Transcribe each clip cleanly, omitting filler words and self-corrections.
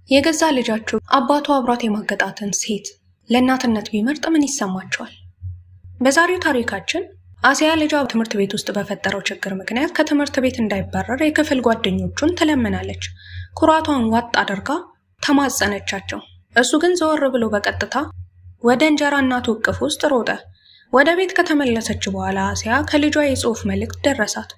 የገዛ ልጃቸው አባቱ አብሯት የማገጣትን ሴት ለእናትነት ቢመርጥ ምን ይሰማቸዋል? በዛሬው ታሪካችን አሲያ ልጇ ትምህርት ቤት ውስጥ በፈጠረው ችግር ምክንያት ከትምህርት ቤት እንዳይባረር የክፍል ጓደኞቹን ትለምናለች። ኩራቷን ዋጥ አድርጋ ተማጸነቻቸው። እሱ ግን ዘወር ብሎ በቀጥታ ወደ እንጀራ እናቱ እቅፍ ውስጥ ሮጠ። ወደ ቤት ከተመለሰች በኋላ አሲያ ከልጇ የጽሑፍ መልእክት ደረሳት።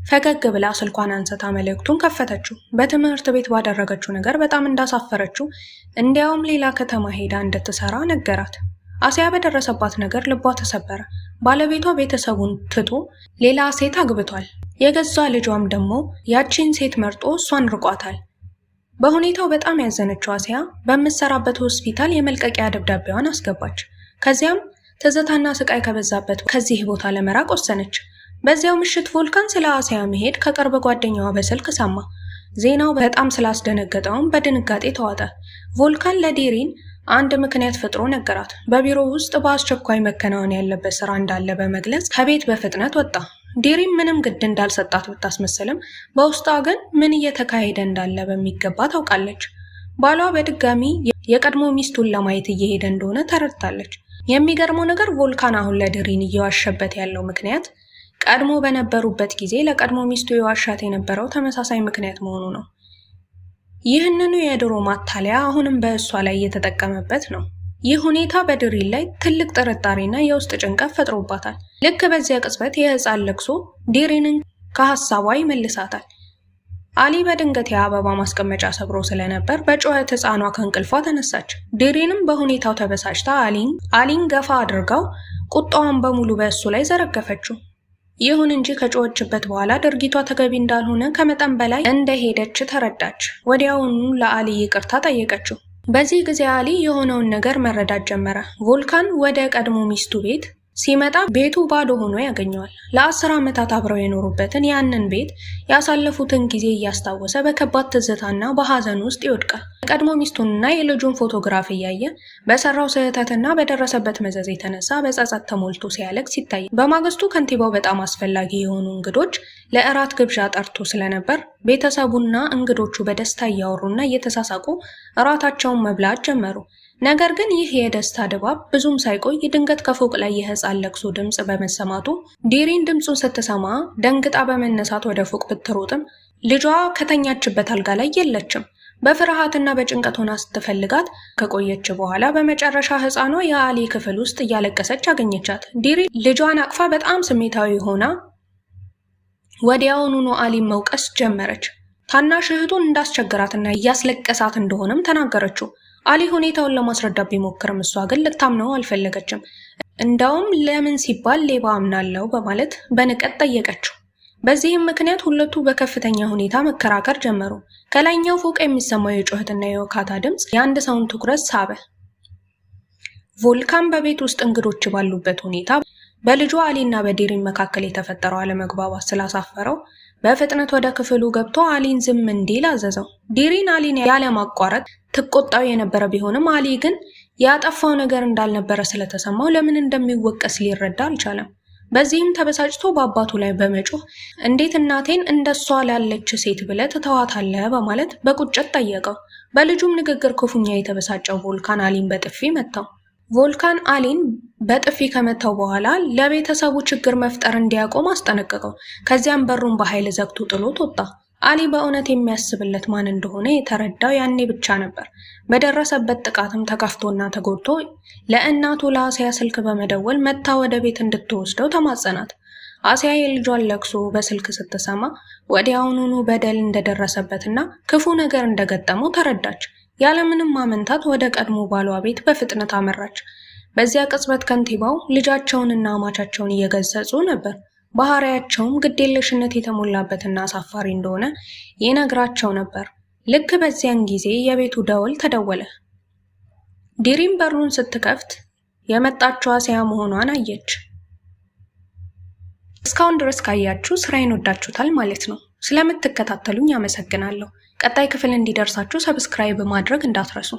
ፈገግ ብላ ስልኳን አንስታ መልእክቱን ከፈተችው። በትምህርት ቤት ባደረገችው ነገር በጣም እንዳሳፈረችው፣ እንዲያውም ሌላ ከተማ ሄዳ እንድትሰራ ነገራት። አሲያ በደረሰባት ነገር ልቧ ተሰበረ። ባለቤቷ ቤተሰቡን ትቶ ሌላ ሴት አግብቷል። የገዛ ልጇም ደግሞ ያቺን ሴት መርጦ እሷን ርቋታል። በሁኔታው በጣም ያዘነችው አሲያ በምትሰራበት ሆስፒታል የመልቀቂያ ደብዳቤዋን አስገባች። ከዚያም ትዝታና ስቃይ ከበዛበት ከዚህ ቦታ ለመራቅ ወሰነች። በዚያው ምሽት ቮልካን ስለ አሲያ መሄድ ከቅርብ ጓደኛዋ በስልክ ሰማ። ዜናው በጣም ስላስደነገጠውም በድንጋጤ ተዋጠ። ቮልካን ለዴሪን አንድ ምክንያት ፈጥሮ ነገራት። በቢሮ ውስጥ በአስቸኳይ መከናወን ያለበት ስራ እንዳለ በመግለጽ ከቤት በፍጥነት ወጣ። ዴሪን ምንም ግድ እንዳልሰጣት ብታስመስልም በውስጧ ግን ምን እየተካሄደ እንዳለ በሚገባ ታውቃለች። ባሏ በድጋሚ የቀድሞ ሚስቱን ለማየት እየሄደ እንደሆነ ተረድታለች። የሚገርመው ነገር ቮልካን አሁን ለዴሪን እየዋሸበት ያለው ምክንያት ቀድሞ በነበሩበት ጊዜ ለቀድሞ ሚስቱ የዋሻት የነበረው ተመሳሳይ ምክንያት መሆኑ ነው። ይህንኑ የድሮ ማታለያ አሁንም በእሷ ላይ እየተጠቀመበት ነው። ይህ ሁኔታ በዴሪን ላይ ትልቅ ጥርጣሬና የውስጥ ጭንቀት ፈጥሮባታል። ልክ በዚያ ቅጽበት የህፃን ለቅሶ ዴሪንን ከሐሳቧ ይመልሳታል። አሊ በድንገት የአበባ ማስቀመጫ ሰብሮ ስለነበር በጩኸት ህፃኗ ከእንቅልፏ ተነሳች። ዴሪንም በሁኔታው ተበሳጭታ አሊን ገፋ አድርጋው ቁጣዋን በሙሉ በእሱ ላይ ዘረገፈችው። ይሁን እንጂ ከጮኸችበት በኋላ ድርጊቷ ተገቢ እንዳልሆነ ከመጠን በላይ እንደሄደች ተረዳች። ወዲያውኑ ለአሊ ይቅርታ ጠየቀችው። በዚህ ጊዜ አሊ የሆነውን ነገር መረዳት ጀመረ። ቮልካን ወደ ቀድሞ ሚስቱ ቤት ሲመጣ ቤቱ ባዶ ሆኖ ያገኘዋል። ለ10 ዓመታት አብረው የኖሩበትን ያንን ቤት ያሳለፉትን ጊዜ እያስታወሰ በከባድ ትዝታና በሐዘን ውስጥ ይወድቃል። ቀድሞ ሚስቱንና የልጁን ፎቶግራፍ እያየ በሰራው ስህተትና በደረሰበት መዘዝ የተነሳ በጸጸት ተሞልቶ ሲያለቅስ ይታያል። በማግስቱ ከንቲባው በጣም አስፈላጊ የሆኑ እንግዶች ለእራት ግብዣ ጠርቶ ስለነበር ቤተሰቡና እንግዶቹ በደስታ እያወሩና እየተሳሳቁ እራታቸውን መብላት ጀመሩ። ነገር ግን ይህ የደስታ ድባብ ብዙም ሳይቆይ ድንገት ከፎቅ ላይ የህፃን ለቅሶ ድምጽ በመሰማቱ ዴሪን ድምጹን ስትሰማ ደንግጣ በመነሳት ወደ ፎቅ ብትሮጥም ልጇ ከተኛችበት አልጋ ላይ የለችም። በፍርሃትና በጭንቀት ሆና ስትፈልጋት ከቆየች በኋላ በመጨረሻ ህፃኗ የአሊ ክፍል ውስጥ እያለቀሰች አገኘቻት። ዴሪን ልጇን አቅፋ በጣም ስሜታዊ ሆና ወዲያውኑ አሊን መውቀስ ጀመረች። ታናሽ እህቱን እንዳስቸገራትና እያስለቀሳት እንደሆነም ተናገረችው። አሊ ሁኔታውን ለማስረዳት ቢሞክርም እሷ ግን ልታምነው አልፈለገችም። እንዳውም ለምን ሲባል ሌባ አምናለሁ በማለት በንቀት ጠየቀችው። በዚህም ምክንያት ሁለቱ በከፍተኛ ሁኔታ መከራከር ጀመሩ። ከላይኛው ፎቅ የሚሰማው የጩኸትና የወካታ ድምፅ የአንድ ሰውን ትኩረት ሳበ። ቮልካን በቤት ውስጥ እንግዶች ባሉበት ሁኔታ በልጇ አሊና በዴሪን መካከል የተፈጠረው አለመግባባት ስላሳፈረው በፍጥነት ወደ ክፍሉ ገብቶ አሊን ዝም እንዲል አዘዘው። ዴሪን አሊን ያለማቋረጥ ትቆጣው የነበረ ቢሆንም አሊ ግን ያጠፋው ነገር እንዳልነበረ ስለተሰማው ለምን እንደሚወቀስ ሊረዳ አልቻለም። በዚህም ተበሳጭቶ በአባቱ ላይ በመጮህ እንዴት እናቴን እንደሷ ላለች ሴት ብለህ ትተዋታለህ በማለት በቁጭት ጠየቀው። በልጁም ንግግር ክፉኛ የተበሳጨው ቮልካን አሊን በጥፊ መታው። ቮልካን አሊን በጥፊ ከመታው በኋላ ለቤተሰቡ ችግር መፍጠር እንዲያቆም አስጠነቀቀው። ከዚያም በሩን በኃይል ዘግቶ ጥሎት ወጣ። አሊ በእውነት የሚያስብለት ማን እንደሆነ የተረዳው ያኔ ብቻ ነበር። በደረሰበት ጥቃትም ተከፍቶና ተጎድቶ ለእናቱ ለአሲያ ስልክ በመደወል መታ ወደ ቤት እንድትወስደው ተማጸናት። አሲያ የልጇን ለቅሶ በስልክ ስትሰማ ወዲያውኑ በደል እንደደረሰበትና ክፉ ነገር እንደገጠመው ተረዳች። ያለምንም ማመንታት ወደ ቀድሞ ባሏ ቤት በፍጥነት አመራች። በዚያ ቅጽበት ከንቲባው ልጃቸውንና አማቻቸውን እየገሰጹ ነበር። ባህሪያቸውም ግዴለሽነት የተሞላበትና አሳፋሪ እንደሆነ ይነግራቸው ነበር። ልክ በዚያን ጊዜ የቤቱ ደወል ተደወለ። ዴሪን በሩን ስትከፍት የመጣችው አሲያ መሆኗን አየች። እስካሁን ድረስ ካያችሁ ስራዬን ወዳችሁታል ማለት ነው። ስለምትከታተሉኝ አመሰግናለሁ። ቀጣይ ክፍል እንዲደርሳችሁ ሰብስክራይብ ማድረግ እንዳትረሱ።